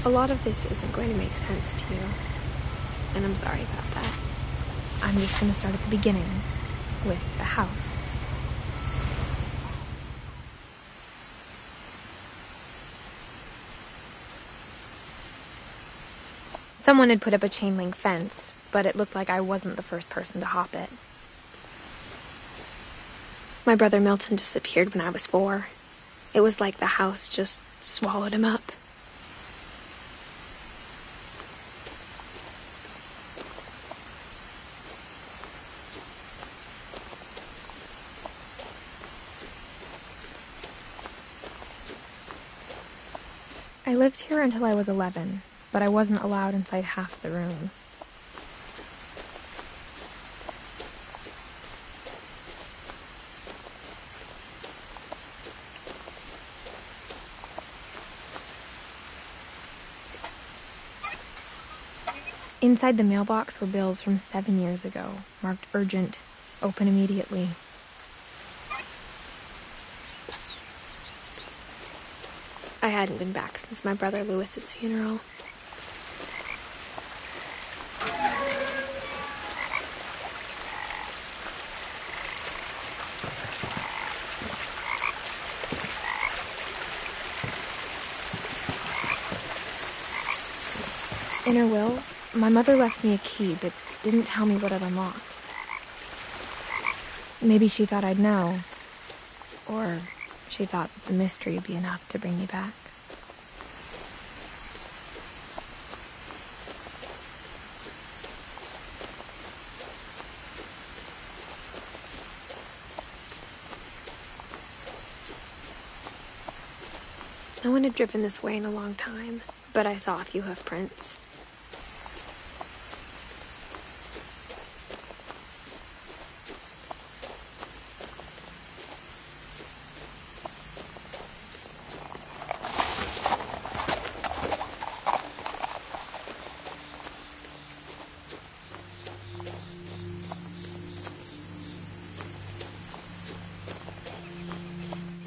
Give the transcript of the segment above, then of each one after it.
A lot of this isn't going to make sense to you, and I'm sorry about that. I'm just going to start at the beginning, with the house. Someone had put up a chain link fence, but it looked like I wasn't the first person to hop it. My brother Milton disappeared when I was 4. It was like the house just swallowed him up. I lived here until I was 11, but I wasn't allowed inside half the rooms. Inside the mailbox were bills from 7 years ago, marked urgent, open immediately. I hadn't been back since my brother Lewis's funeral. In her will, my mother left me a key, but didn't tell me what it unlocked. Maybe she thought I'd know. Or she thought the mystery would be enough to bring me back. No one had driven this way in a long time, but I saw a few hoof prints.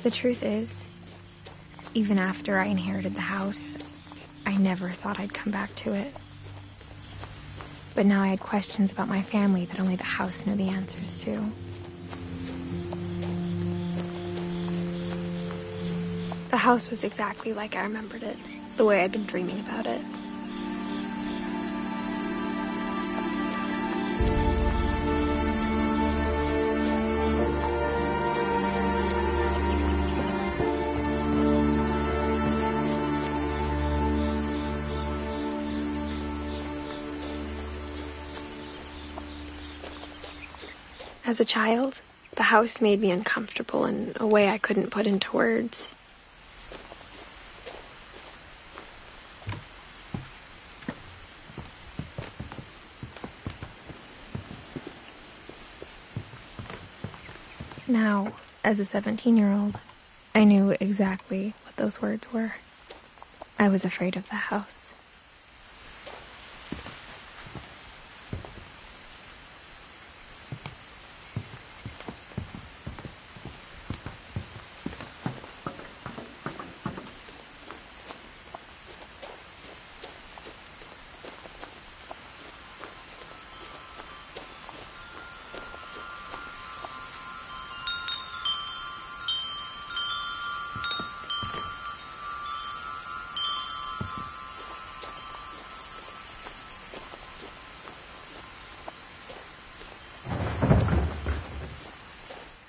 The truth is, even after I inherited the house, I never thought I'd come back to it. But now I had questions about my family that only the house knew the answers to. The house was exactly like I remembered it, the way I'd been dreaming about it. As a child, the house made me uncomfortable in a way I couldn't put into words. Now, as a 17-year-old, I knew exactly what those words were. I was afraid of the house.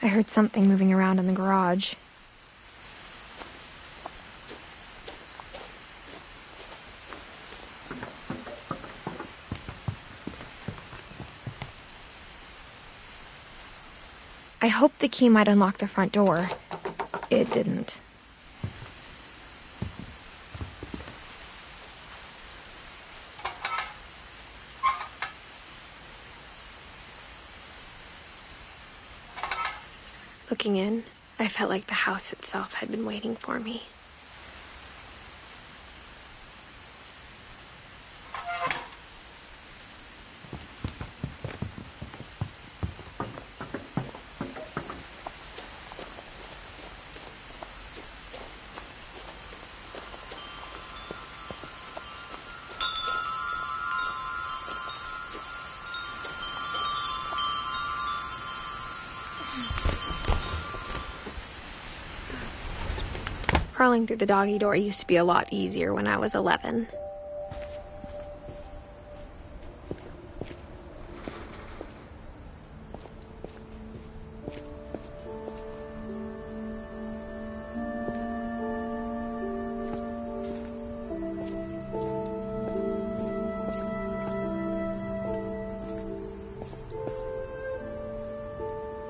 I heard something moving around in the garage. I hoped the key might unlock the front door. It didn't. Looking in, I felt like the house itself had been waiting for me. Crawling through the doggy door used to be a lot easier when I was 11.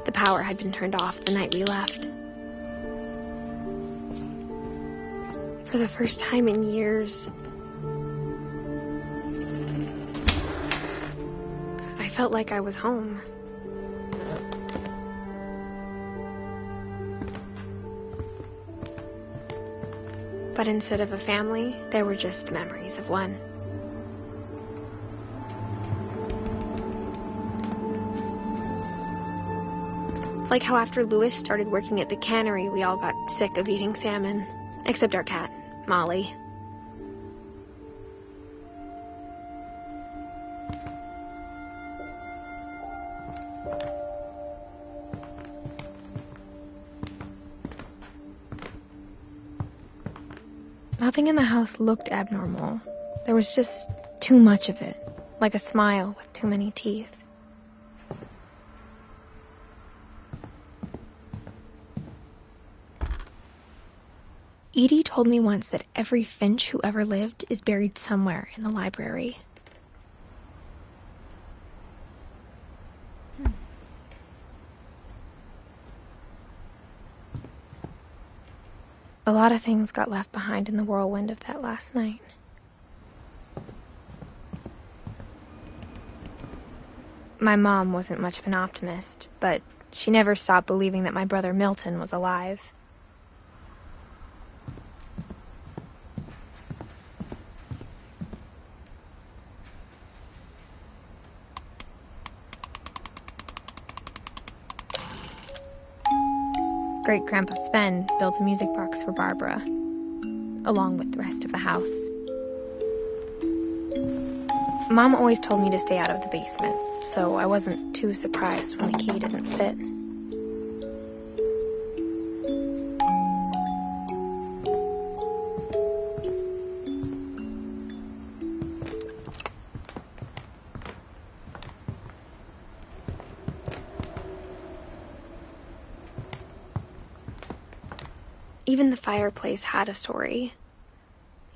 The power had been turned off the night we left. For the first time in years, I felt like I was home. But instead of a family, there were just memories of one. Like how after Louis started working at the cannery, we all got sick of eating salmon, except our cat, Molly. Nothing in the house looked abnormal. There was just too much of it, like a smile with too many teeth. Edie told me once that every Finch who ever lived is buried somewhere in the library. A lot of things got left behind in the whirlwind of that last night. My mom wasn't much of an optimist, but she never stopped believing that my brother Milton was alive. Great-Grandpa Sven built a music box for Barbara, along with the rest of the house. Mom always told me to stay out of the basement, so I wasn't too surprised when the key didn't fit. Even the fireplace had a story.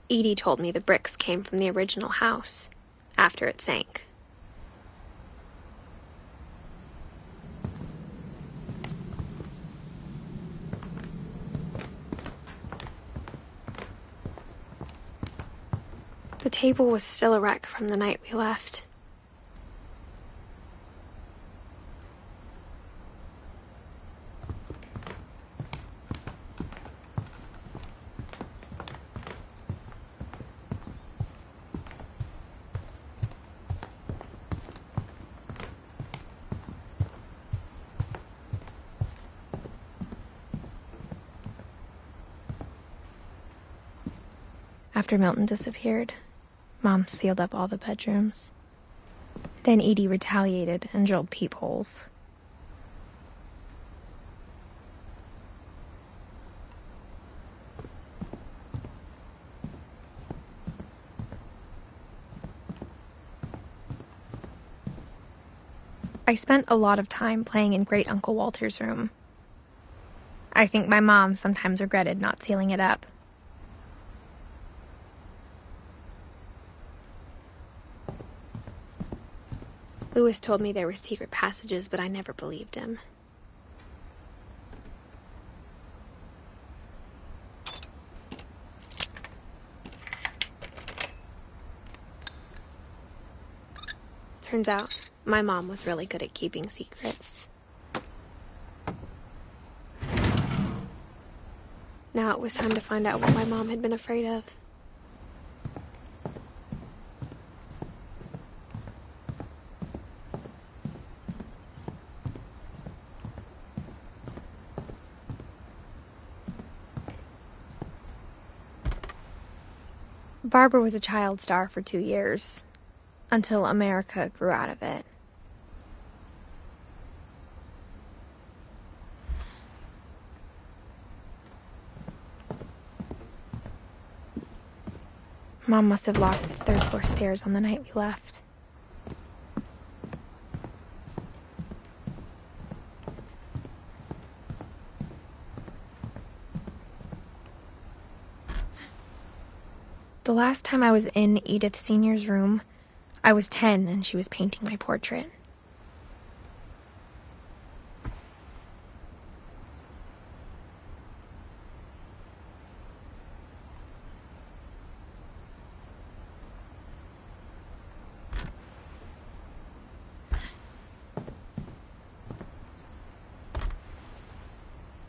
Edie told me the bricks came from the original house, after it sank. The table was still a wreck from the night we left. After Milton disappeared, Mom sealed up all the bedrooms. Then Edie retaliated and drilled peepholes. I spent a lot of time playing in Great Uncle Walter's room. I think my mom sometimes regretted not sealing it up. Louis told me there were secret passages, but I never believed him. Turns out, my mom was really good at keeping secrets. Now it was time to find out what my mom had been afraid of. Barbara was a child star for 2 years, until America grew out of it. Mom must have locked the third-floor stairs on the night we left. The last time I was in Edith Sr.'s room, I was 10 and she was painting my portrait.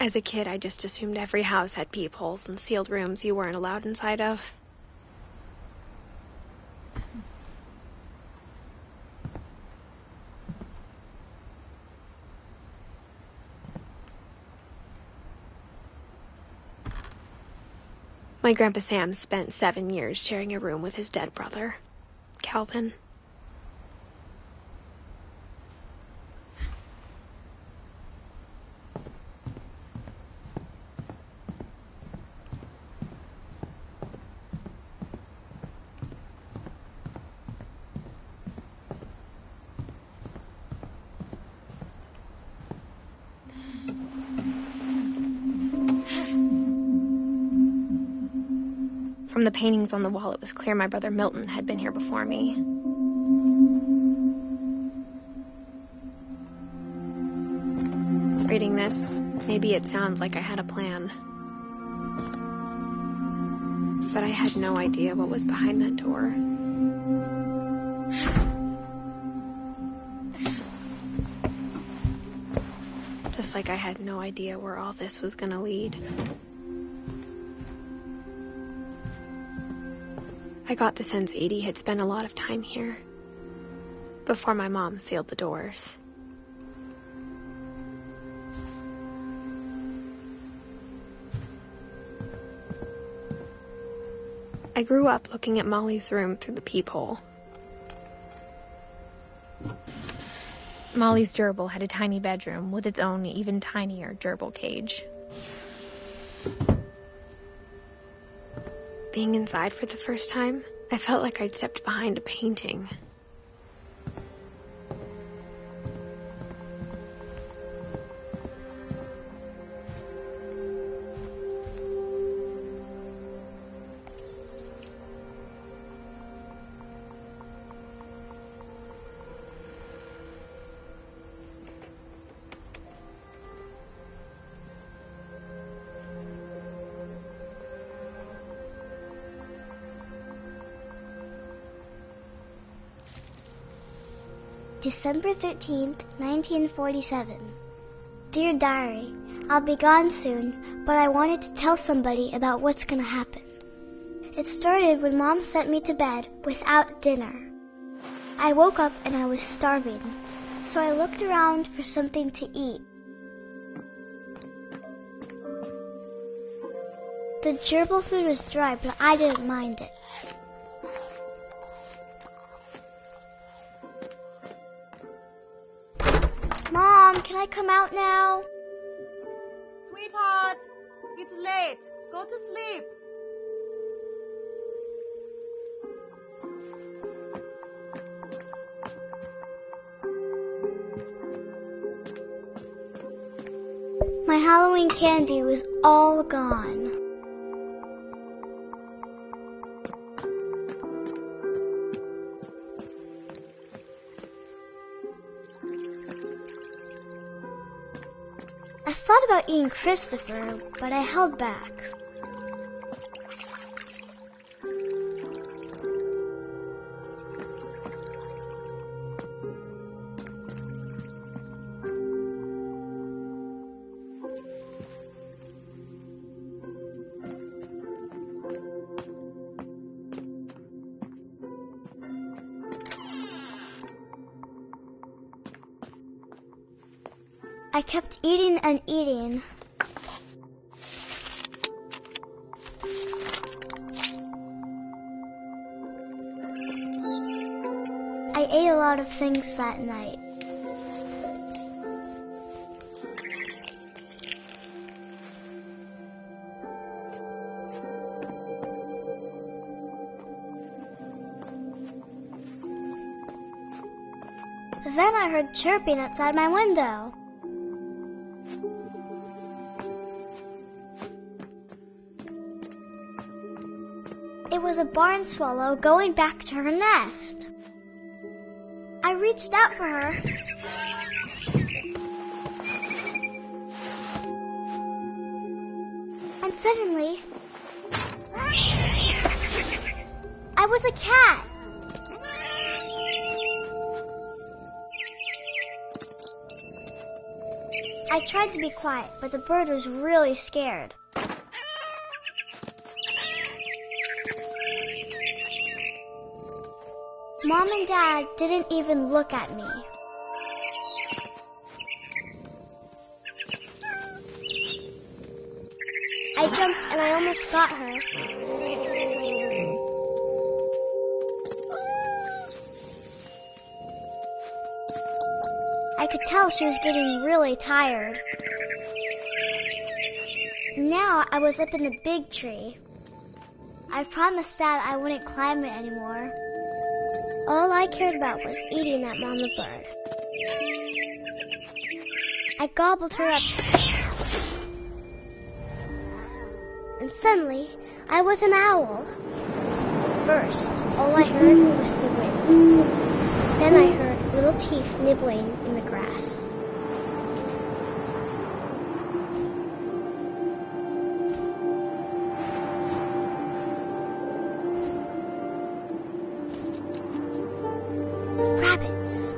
As a kid, I just assumed every house had peepholes and sealed rooms you weren't allowed inside of. My Grandpa Sam spent 7 years sharing a room with his dead brother, Calvin. From the paintings on the wall, it was clear my brother Milton had been here before me. Reading this, maybe it sounds like I had a plan. But I had no idea what was behind that door. Just like I had no idea where all this was gonna lead. I got the sense Edie had spent a lot of time here, before my mom sealed the doors. I grew up looking at Molly's room through the peephole. Molly's gerbil had a tiny bedroom with its own even tinier gerbil cage. Being inside for the first time, I felt like I'd stepped behind a painting. December 13th, 1947. Dear Diary, I'll be gone soon, but I wanted to tell somebody about what's gonna happen. It started when Mom sent me to bed without dinner. I woke up and I was starving, so I looked around for something to eat. The gerbil food was dry, but I didn't mind it. Mom, can I come out now? Sweetheart, it's late. Go to sleep. My Halloween candy was all gone. I thought about eating Christopher, but I held back. I kept eating and eating. I ate a lot of things that night. Then I heard chirping outside my window. It was a barn swallow going back to her nest. I reached out for her. And suddenly, I was a cat. I tried to be quiet, but the bird was really scared. Mom and Dad didn't even look at me. I jumped and I almost got her. I could tell she was getting really tired. Now I was up in the big tree. I promised Dad I wouldn't climb it anymore. All I cared about was eating that mama bird. I gobbled her up. And suddenly, I was an owl. First, all I heard was the wind. Then I heard little teeth nibbling in the grass. Rabbits.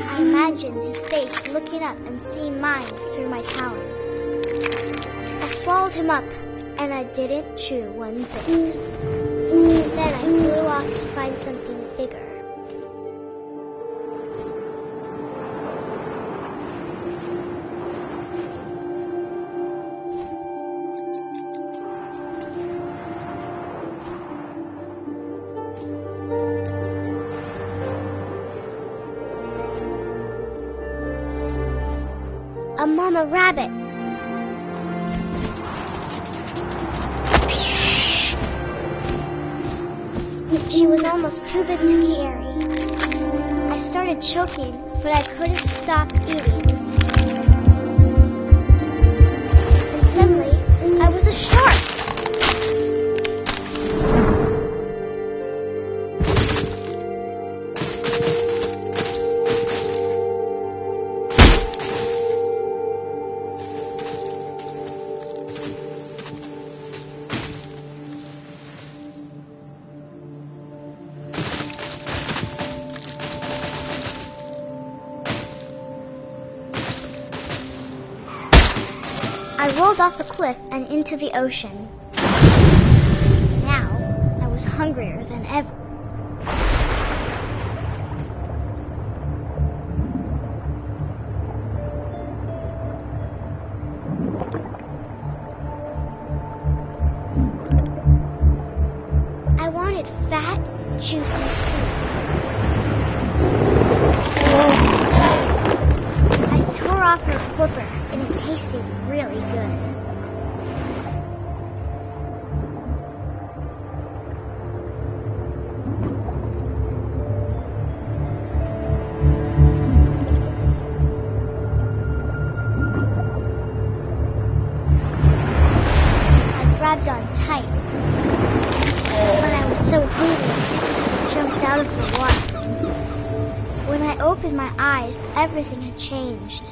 I imagined his face looking up and seeing mine through my talons. I swallowed him up, and I didn't chew one bit. Then I flew off to find something bigger. A mama rabbit. She was almost too big to carry. I started choking, but I couldn't stop eating. And suddenly, I was a shark. I rolled off the cliff and into the ocean. Now, I was hungrier than ever. I wanted fat, juicy seeds. I tore off her flipper, and it tasted really good. I grabbed on tight, but I was so hungry, I jumped out of the water. When I opened my eyes, everything had changed.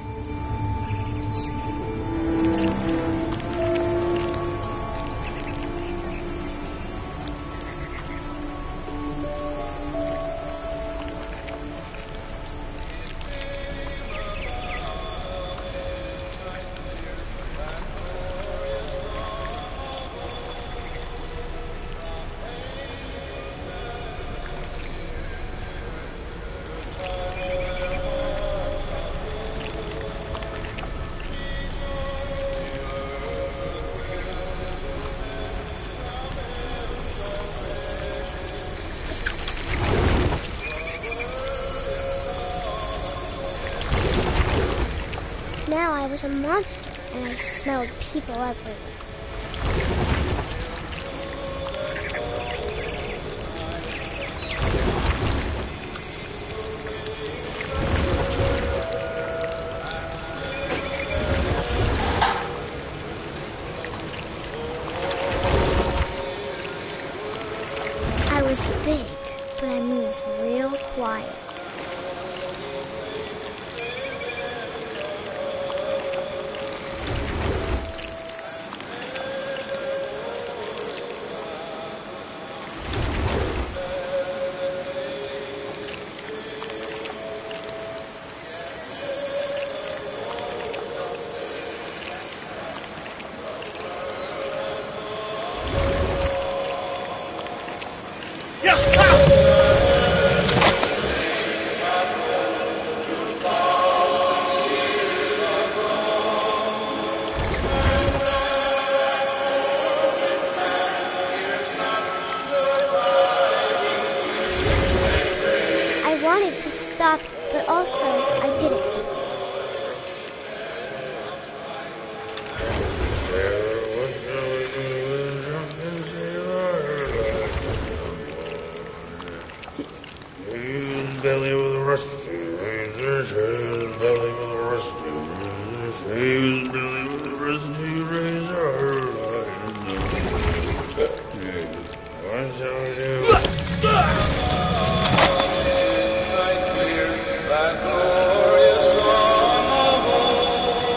now I was a monster, and I smelled people everywhere. I was big, but I moved real quiet. I wanted to stop, but also I didn't. Belly with a rusty razor, his belly with a rusty razor, his belly with a rusty razor. What shall we do? That glorious song of old,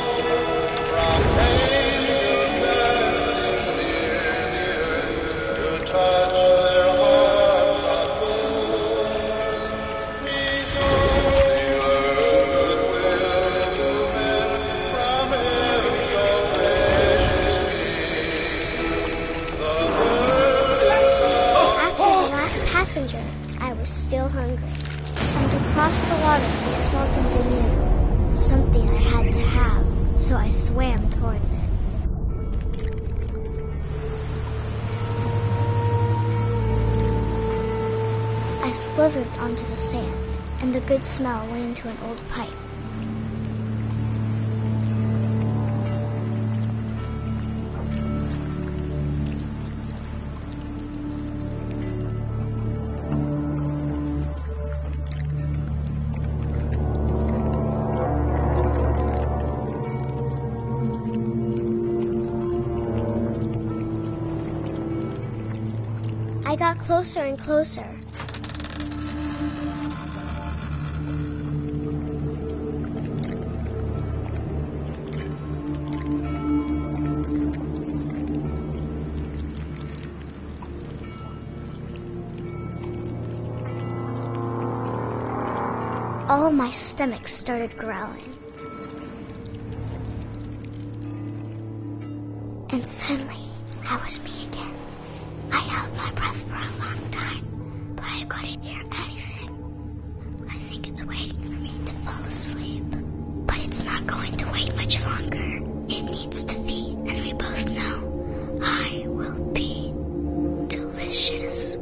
from pain to death is near, to touch their hearts of gold. Peace on the earth will to men from every ocean sea. The bird is After the last passenger, I was still hungry. And across the water, I smelled something new. Something I had to have, so I swam towards it. I slithered onto the sand, and the good smell went into an old pipe. I got closer and closer. All my stomach started growling. And suddenly, I was me again. I held my breath for a long time, but I couldn't hear anything. I think it's waiting for me to fall asleep. But it's not going to wait much longer. It needs to be, and we both know I will be delicious.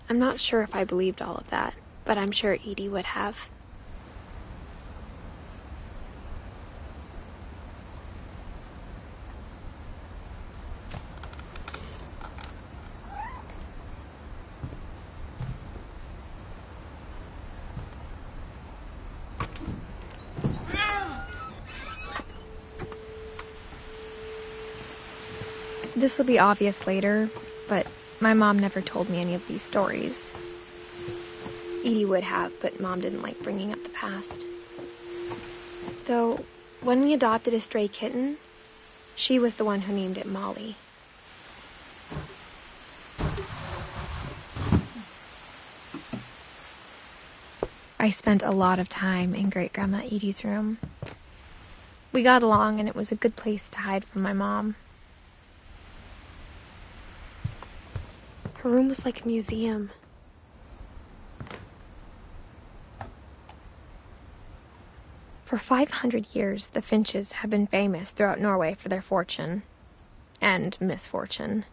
I'm not sure if I believed all of that, but I'm sure Edie would have. This will be obvious later, but my mom never told me any of these stories. Edie would have, but Mom didn't like bringing up the past. Though, when we adopted a stray kitten, she was the one who named it Molly. I spent a lot of time in Great-Grandma Edie's room. We got along, and it was a good place to hide from my mom. Her room was like a museum. 'Cause For 500 years, the Finches have been famous throughout Norway for their fortune and misfortune.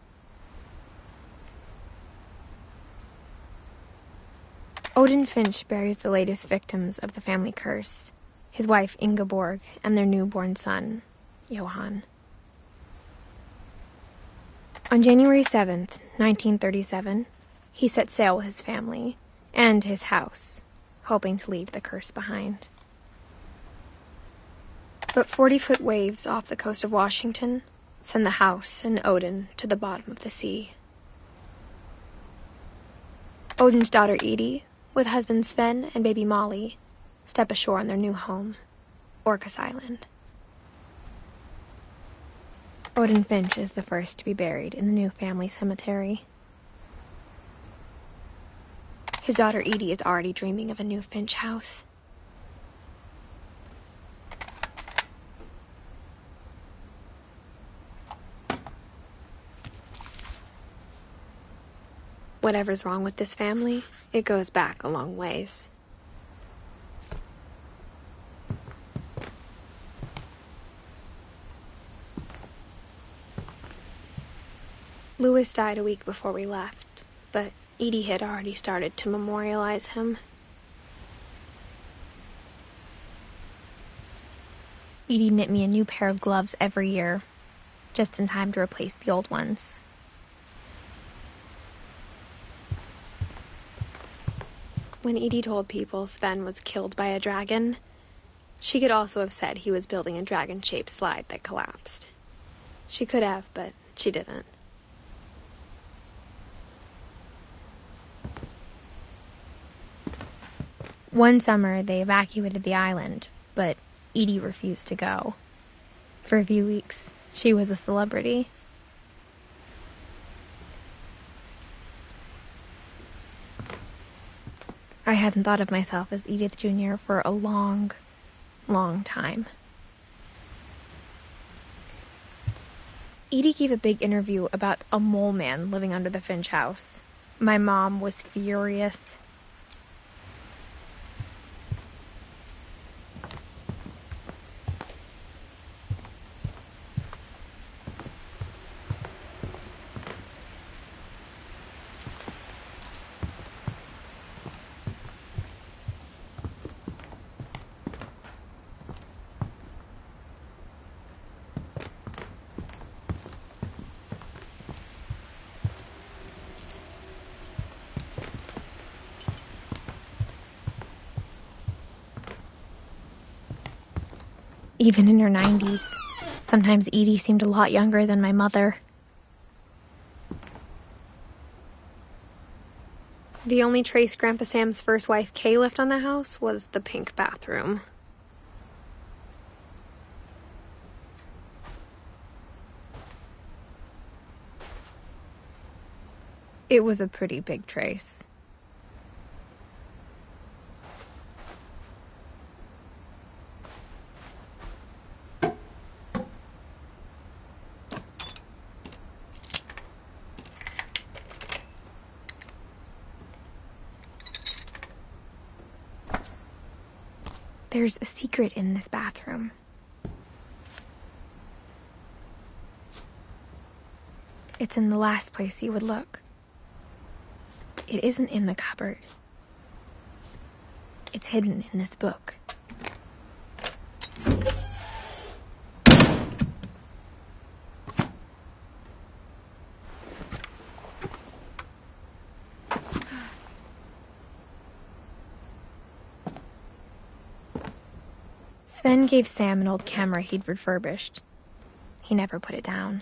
Odin Finch buries the latest victims of the family curse, his wife Ingeborg and their newborn son, Johan. On January 7th, 1937, he set sail with his family and his house, hoping to leave the curse behind. But 40-foot waves off the coast of Washington send the house and Odin to the bottom of the sea. Odin's daughter Edie, with husband Sven and baby Molly, step ashore on their new home, Orcas Island. Odin Finch is the first to be buried in the new family cemetery. His daughter Edie is already dreaming of a new Finch house. Whatever's wrong with this family, it goes back a long ways. Louis died a week before we left, but Edie had already started to memorialize him. Edie knit me a new pair of gloves every year, just in time to replace the old ones. When Edie told people Sven was killed by a dragon, she could also have said he was building a dragon-shaped slide that collapsed. She could have, but she didn't. One summer, they evacuated the island, but Edie refused to go. For a few weeks, she was a celebrity. I hadn't thought of myself as Edith Jr. for a long, long time. Edie gave a big interview about a mole man living under the Finch house. My mom was furious. Even in her 90s, sometimes Edie seemed a lot younger than my mother. The only trace Grandpa Sam's first wife, Kay, left on the house was the pink bathroom. It was a pretty big trace. There's a secret in this bathroom. It's in the last place you would look. It isn't in the cupboard. It's hidden in this book. Sven gave Sam an old camera he'd refurbished. He never put it down.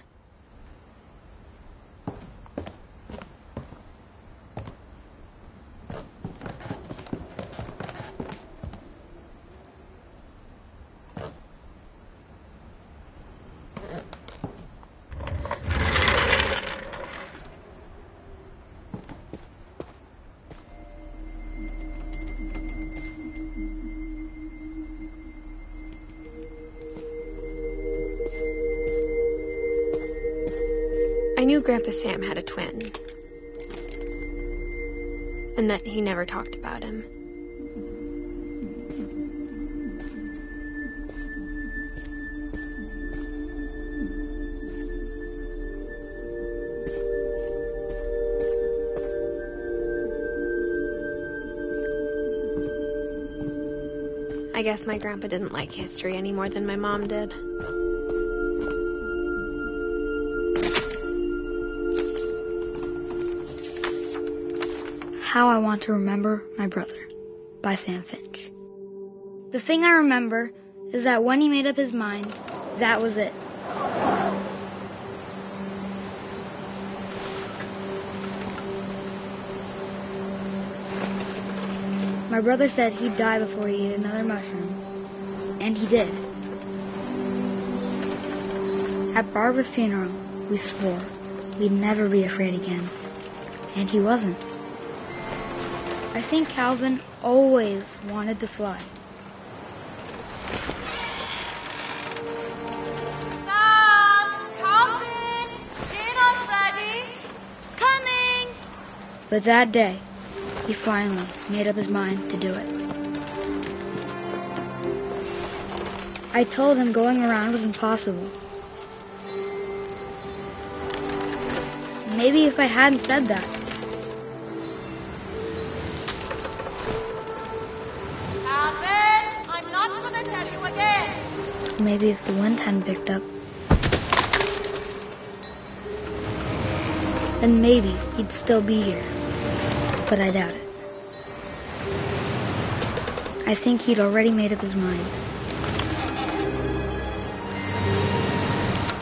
I knew Grandpa Sam had a twin, and that he never talked about him. I guess my grandpa didn't like history any more than my mom did. How I Want to Remember My Brother by Sam Finch. The thing I remember is that when he made up his mind, that was it. My brother said he'd die before he ate another mushroom, and he did. At Barbara's funeral, we swore we'd never be afraid again, and he wasn't. I think Calvin always wanted to fly. Sam, Calvin, dinner's ready. Coming. But that day, he finally made up his mind to do it. I told him going around was impossible. Maybe if I hadn't said that, Calvin, I'm not going to tell you again. maybe if the wind hadn't picked up, then maybe he'd still be here. But I doubt it. I think he'd already made up his mind.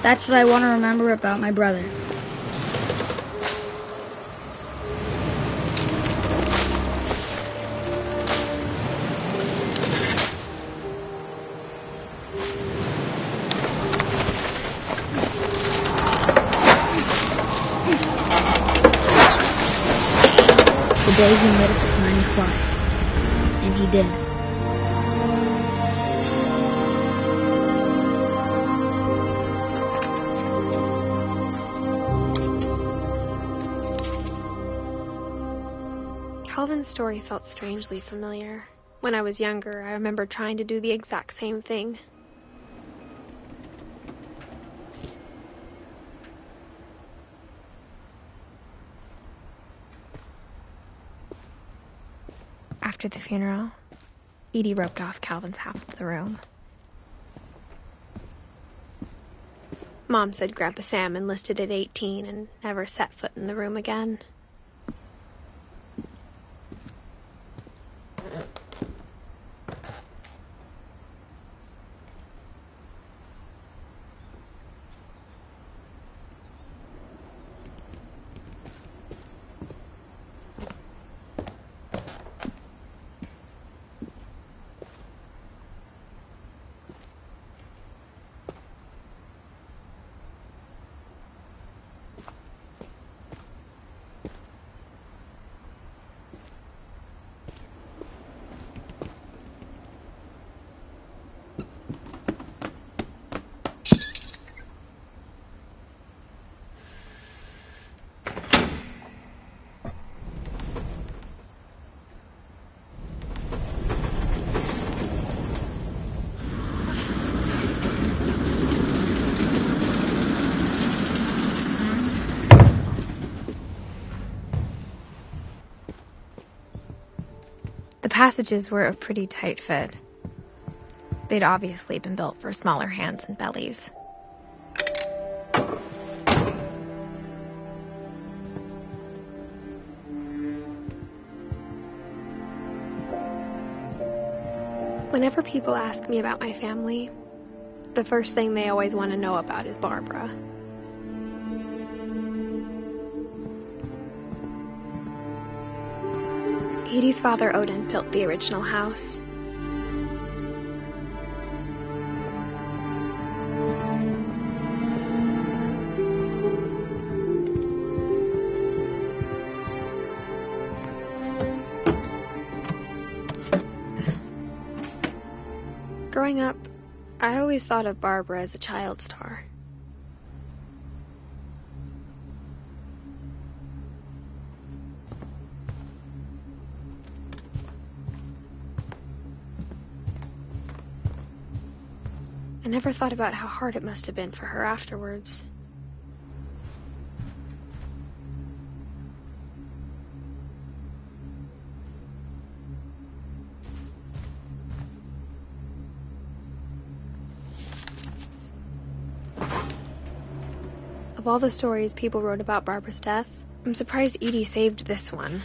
That's what I want to remember about my brother. The day he made up his mind to fly. And he did. Calvin's story felt strangely familiar. When I was younger, I remember trying to do the exact same thing. After the funeral, Edie roped off Calvin's half of the room. Mom said Grandpa Sam enlisted at 18 and never set foot in the room again. The passages were a pretty tight fit. They'd obviously been built for smaller hands and bellies. Whenever people ask me about my family, the first thing they always want to know about is Barbara. Edie's father, Odin, built the original house. Growing up, I always thought of Barbara as a child star. I never thought about how hard it must have been for her afterwards. Of all the stories people wrote about Barbara's death, I'm surprised Edie saved this one.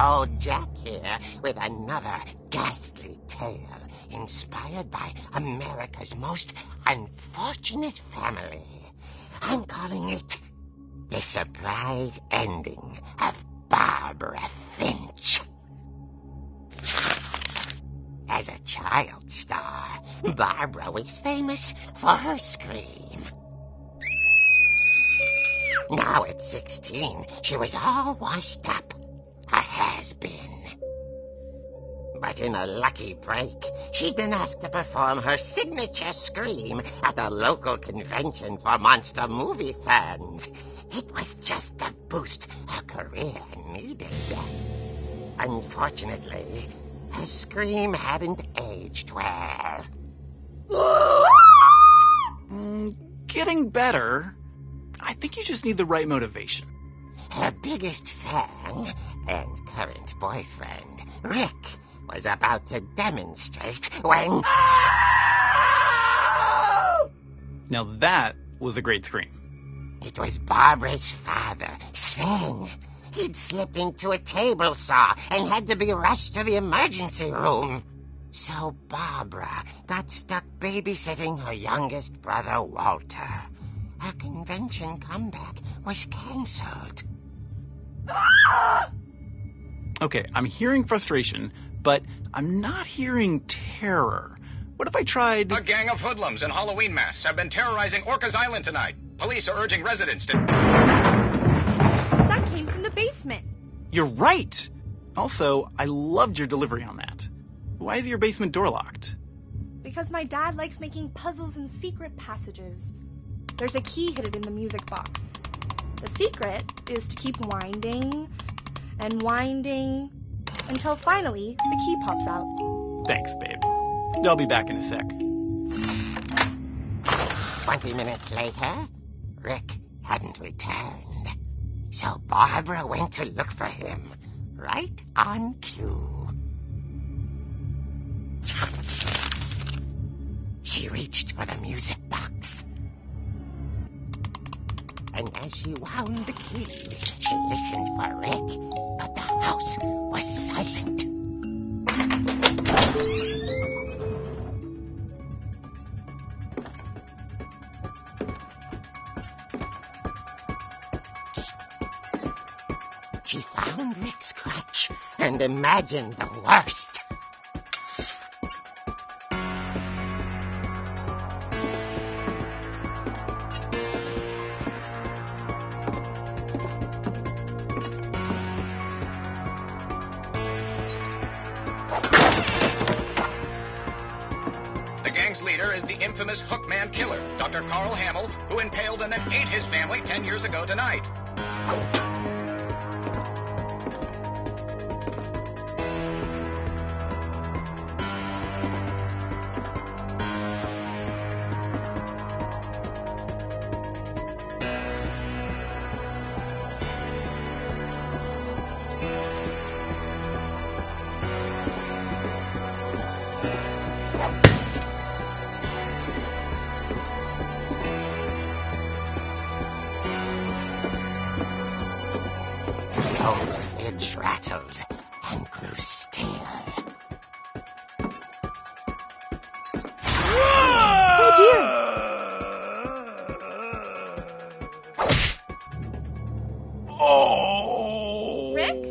Old Jack here with another ghastly tale inspired by America's most unfortunate family. I'm calling it The Surprise Ending of Barbara Finch. As a child star, Barbara was famous for her scream. Now at 16, she was all washed up. A has-been. But in a lucky break, she'd been asked to perform her signature scream at a local convention for monster movie fans. It was just the boost her career needed. Unfortunately, her scream hadn't aged well. Getting better. I think you just need the right motivation. Her biggest fan and current boyfriend, Rick, was about to demonstrate when... Now that was a great scream. It was Barbara's father, Sven. He'd slipped into a table saw and had to be rushed to the emergency room. So Barbara got stuck babysitting her youngest brother, Walter. Her convention comeback was canceled. Okay, I'm hearing frustration, but I'm not hearing terror. What if I tried... A gang of hoodlums in Halloween masks have been terrorizing Orcas Island tonight. Police are urging residents to... That came from the basement. You're right! Also, I loved your delivery on that. Why is your basement door locked? Because my dad likes making puzzles and secret passages. There's a key hidden in the music box. The secret is to keep winding and winding until finally the key pops out. Thanks, babe. I'll be back in a sec. 20 minutes later, Rick hadn't returned. So Barbara went to look for him, right on cue. She reached for the music box. And as she wound the key, she listened for Rick, but the house was silent. She found Rick's crutch and imagined the worst. Leader is the infamous Hookman killer, Dr. Carl Hamill, who impaled and then ate his family 10 years ago tonight. It rattled and grew still. Oh, dear! Oh! Rick?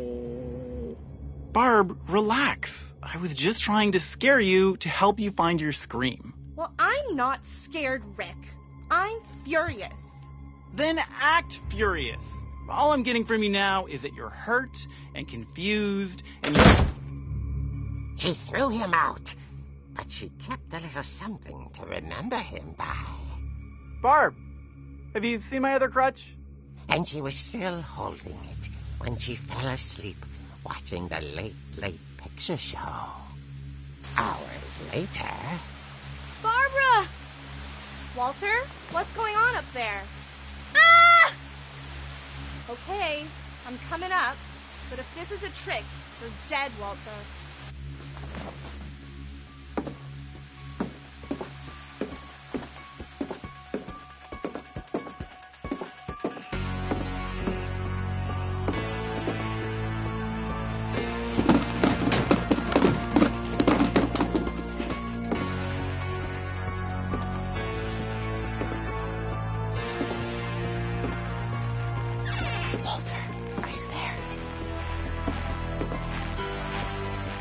Barb, relax. I was just trying to scare you to help you find your scream. Well, I'm not scared, Rick. I'm furious. Then act furious. All I'm getting from you now is that you're hurt and confused and... She threw him out, but she kept a little something to remember him by. Barb, have you seen my other crutch? And she was still holding it when she fell asleep watching the late picture show. Hours later... Barbara! Walter, what's going on up there? Ah! Okay, I'm coming up, but if this is a trick, you're dead, Walter.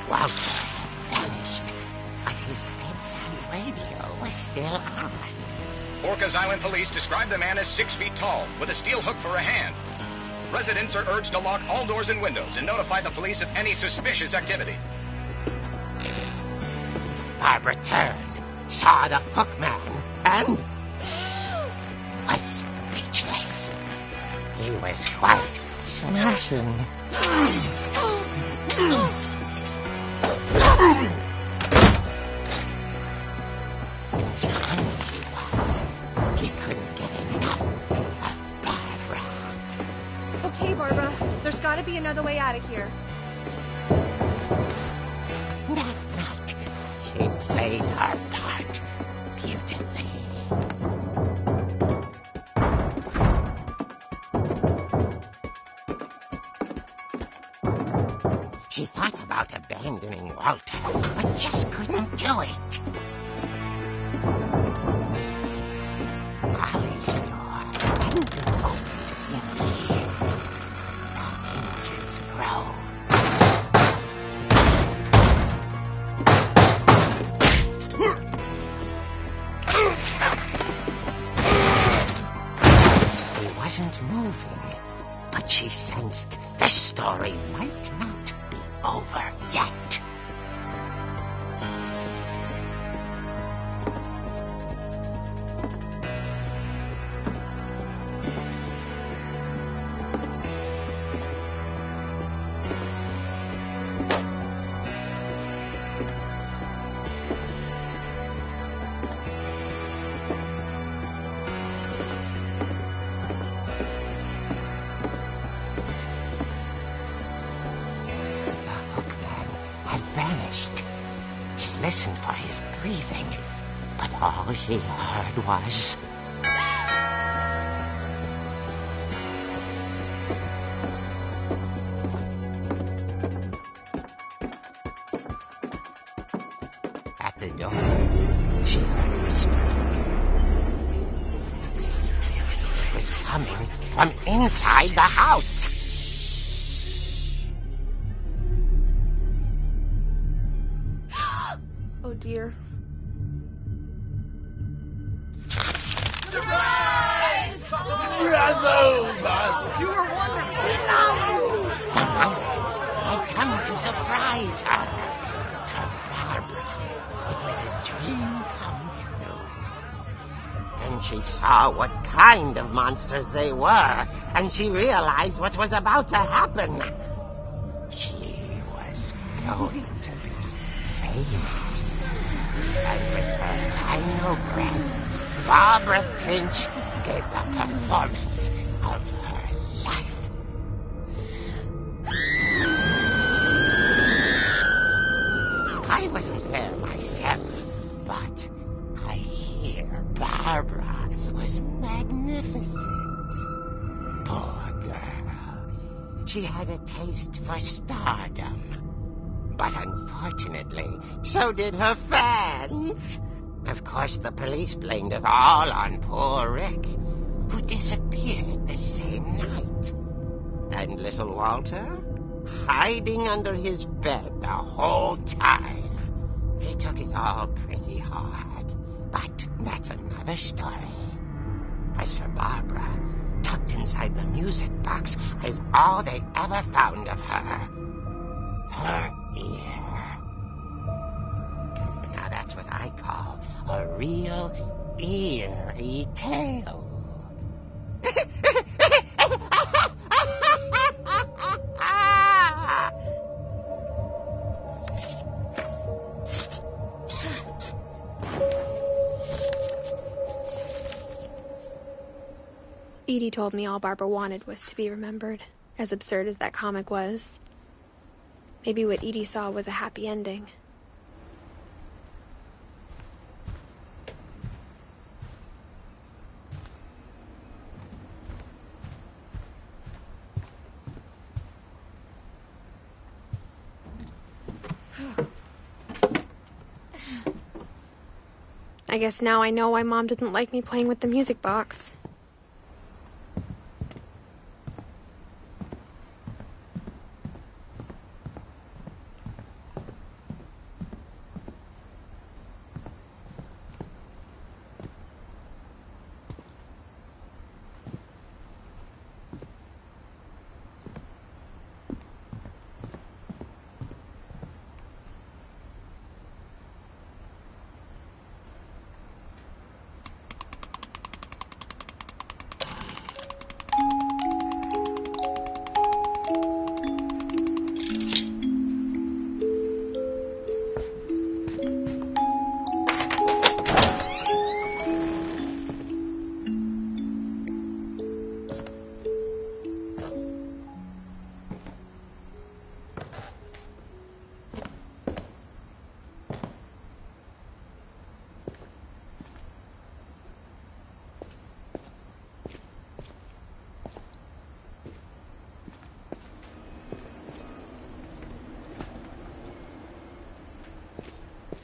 Walter had vanished, but his bedside radio was still on. Orcas Island police describe the man as 6 feet tall, with a steel hook for a hand. Residents are urged to lock all doors and windows and notify the police of any suspicious activity. Barbara turned, saw the hook man, and was speechless. He was quite smashing. He couldn't get enough of Barbara. Okay, Barbara, there's got to be another way out of here. That night, she played her part beautifully. She thought about abandoning Walter, but just couldn't do it. Molly's door hadn't been opened in years. The hinges grow. He wasn't moving, but she sensed the story might not be over yet. She listened for his breathing, but all she heard was... At the door, she heard whispering. It was coming from inside the house. Oh, dear. Surprise! Bravo, Barbara! You were wonderful. The monsters had come to surprise her. For Barbara, it was a dream come true. Then she saw what kind of monsters they were, and she realized what was about to happen. She was going to be famous. And with her final breath, Barbara Finch gave the performance of her life. I wasn't there myself, but I hear Barbara was magnificent. Poor girl. She had a taste for stardom. But unfortunately, so did her fans. Of course, the police blamed it all on poor Rick, who disappeared the same night. And little Walter, hiding under his bed the whole time. They took it all pretty hard, but that's another story. As for Barbara, tucked inside the music box is all they ever found of her. Her ear. Now that's what I call a real eerie tale. Edie told me all Barbara wanted was to be remembered, as absurd as that comic was. Maybe what Edie saw was a happy ending. I guess now I know why Mom didn't like me playing with the music box.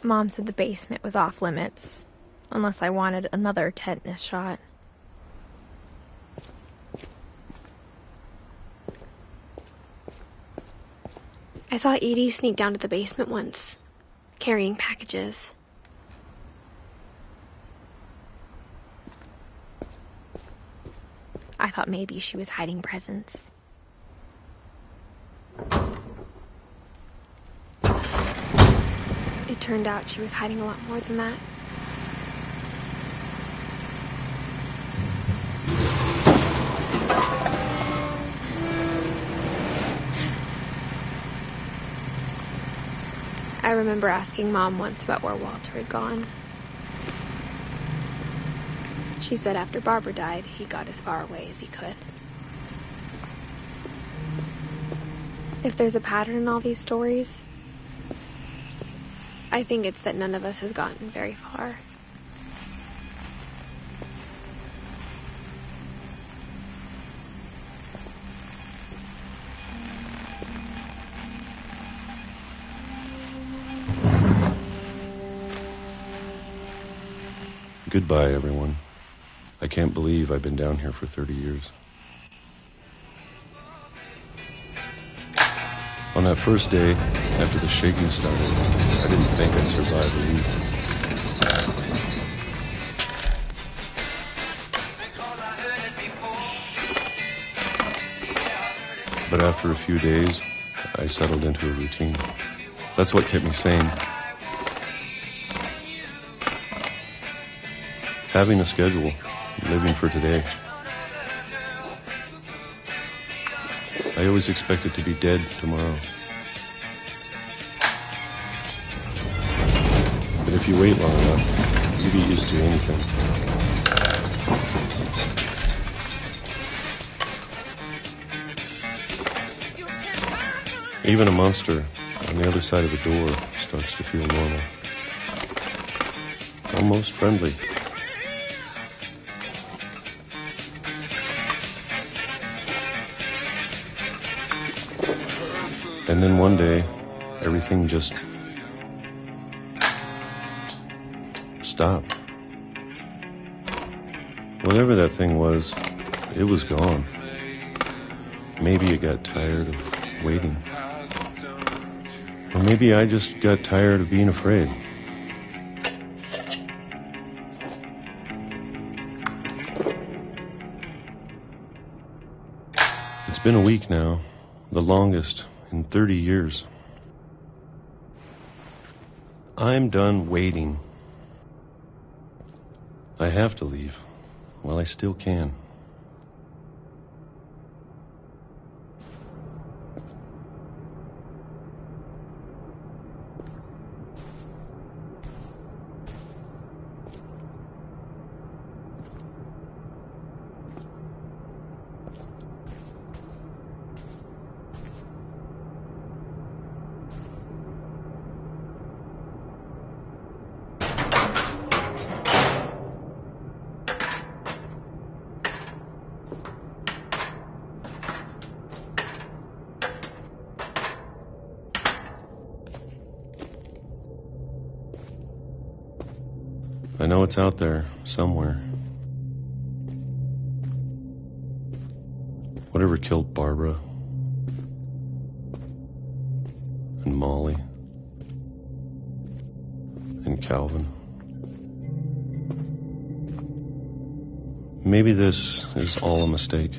Mom said the basement was off limits, unless I wanted another tetanus shot. I saw Edie sneak down to the basement once, carrying packages. I thought maybe she was hiding presents. It turned out she was hiding a lot more than that. I remember asking Mom once about where Walter had gone. She said after Barbara died, he got as far away as he could. If there's a pattern in all these stories, I think it's that none of us has gotten very far. Goodbye, everyone. I can't believe I've been down here for 30 years. On that first day, after the shaking started, I didn't think I'd survive a week. But after a few days, I settled into a routine. That's what kept me sane. Having a schedule, living for today. I always expected to be dead tomorrow. But if you wait long enough, you get used to anything. Even a monster on the other side of the door starts to feel normal. Almost friendly. And then one day, everything just stopped. Whatever that thing was, it was gone. Maybe it got tired of waiting. Or maybe I just got tired of being afraid. It's been a week now, the longest in 30 years. I'm done waiting. I have to leave while I still can. I know it's out there, somewhere. Whatever killed Barbara and Molly and Calvin. Maybe this is all a mistake.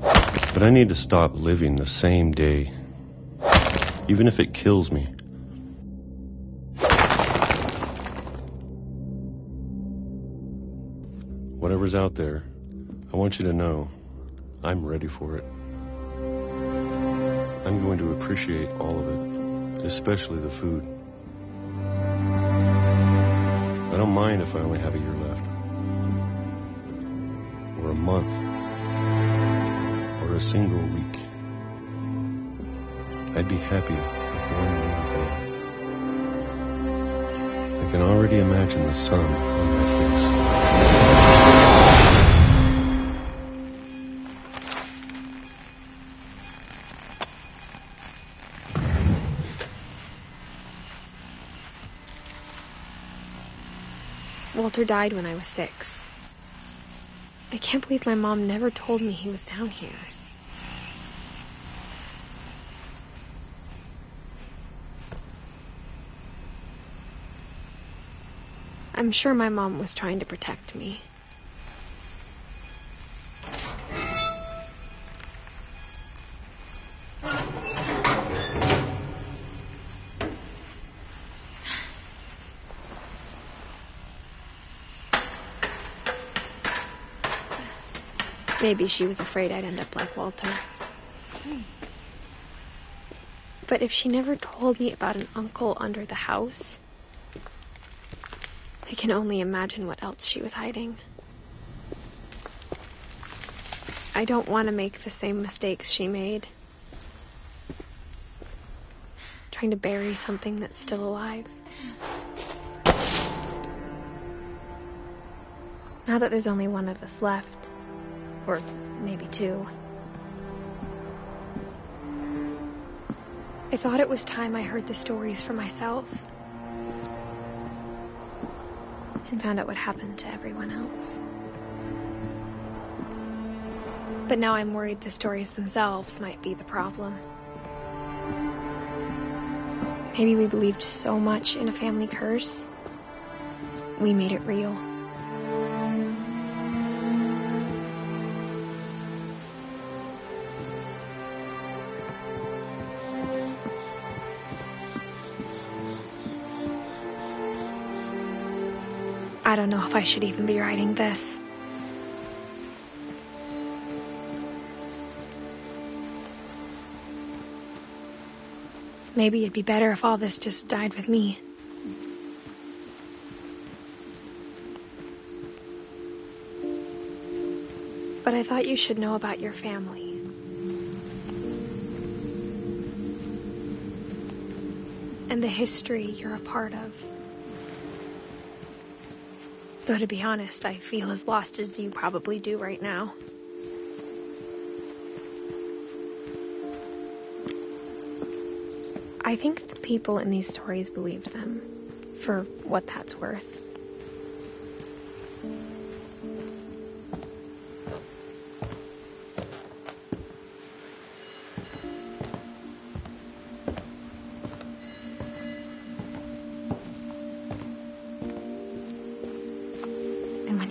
But I need to stop living the same day, even if it kills me. Whatever's out there, I want you to know I'm ready for it. I'm going to appreciate all of it, especially the food. I don't mind if I only have a year left, or a month, or a single week. I'd be happy with 1 more day. I can already imagine the sun on my face. Walter died when I was 6. I can't believe my mom never told me he was down here. I'm sure my mom was trying to protect me. Maybe she was afraid I'd end up like Walter. But if she never told me about an uncle under the house, I can only imagine what else she was hiding. I don't want to make the same mistakes she made. Trying to bury something that's still alive. Now that there's only one of us left, or maybe 2, I thought it was time I heard the stories for myself and found out what happened to everyone else. But now I'm worried the stories themselves might be the problem. Maybe we believed so much in a family curse, we made it real. I don't know if I should even be writing this. Maybe it'd be better if all this just died with me. But I thought you should know about your family. And the history you're a part of. Though, to be honest, I feel as lost as you probably do right now. I think the people in these stories believed them, for what that's worth.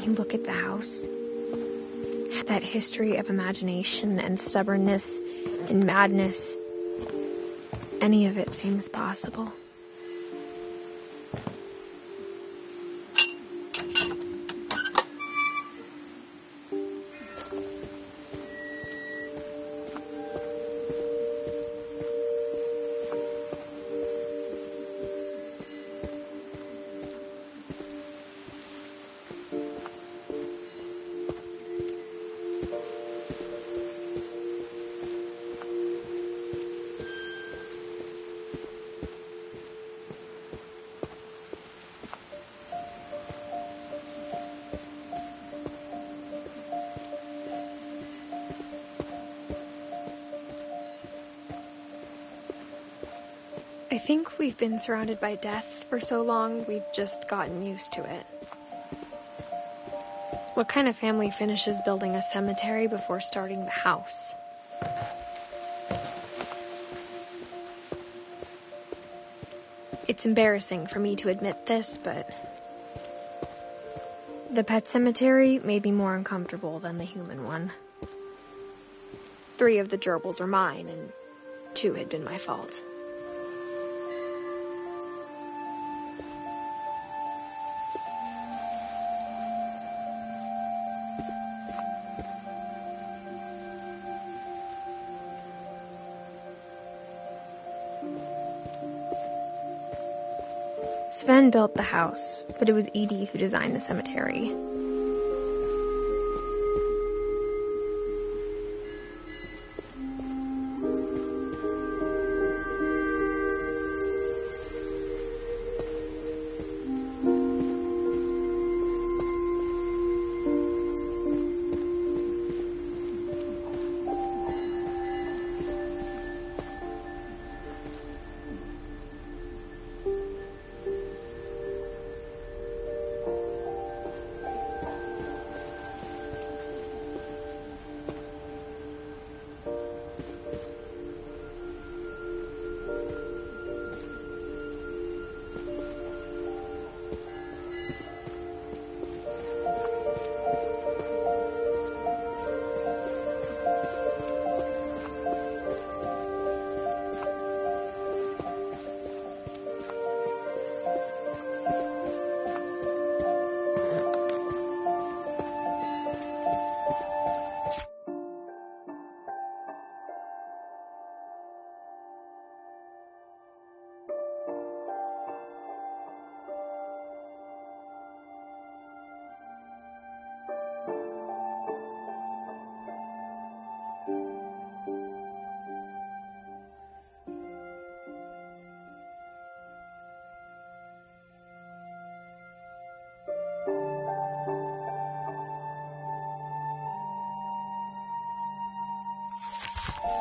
Look at the house, at that history of imagination and stubbornness and madness. Any of it seems possible. I think we've been surrounded by death for so long, we've just gotten used to it. What kind of family finishes building a cemetery before starting the house? It's embarrassing for me to admit this, but the pet cemetery made me more uncomfortable than the human one. 3 of the gerbils are mine, and 2 had been my fault. Sven built the house, but it was Edie who designed the cemetery.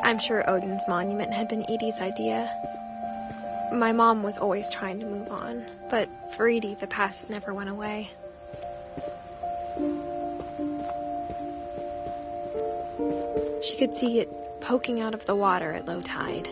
I'm sure Odin's monument had been Edie's idea. My mom was always trying to move on, but for Edie, the past never went away. She could see it poking out of the water at low tide.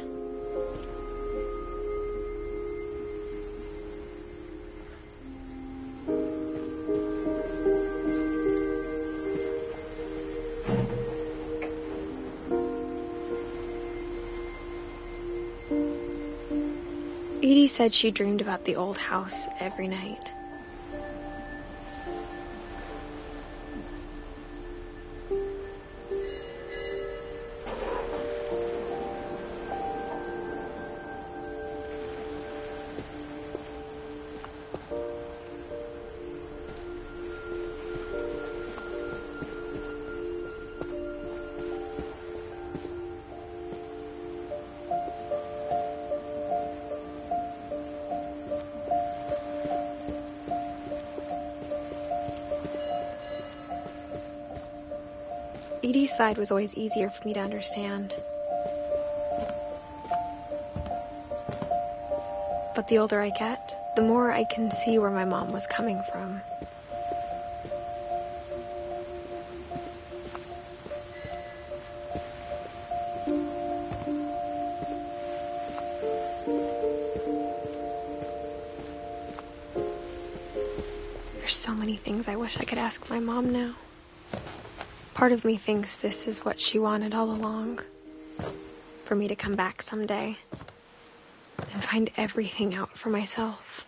Edie said she dreamed about the old house every night. Edie's side was always easier for me to understand. But the older I get, the more I can see where my mom was coming from. There's so many things I wish I could ask my mom now. Part of me thinks this is what she wanted all along. For me to come back someday and find everything out for myself.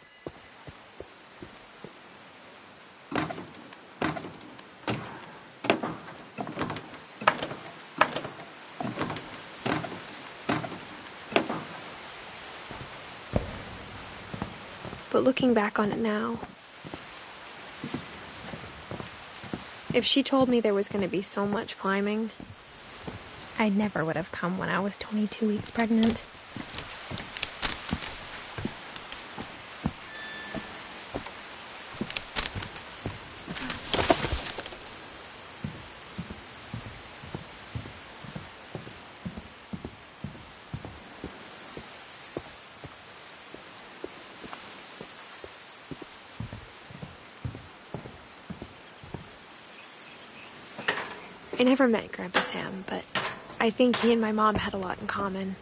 But looking back on it now, if she told me there was going to be so much climbing, I never would have come when I was 22 weeks pregnant. I never met Grandpa Sam, but I think he and my mom had a lot in common.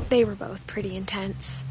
They were both pretty intense.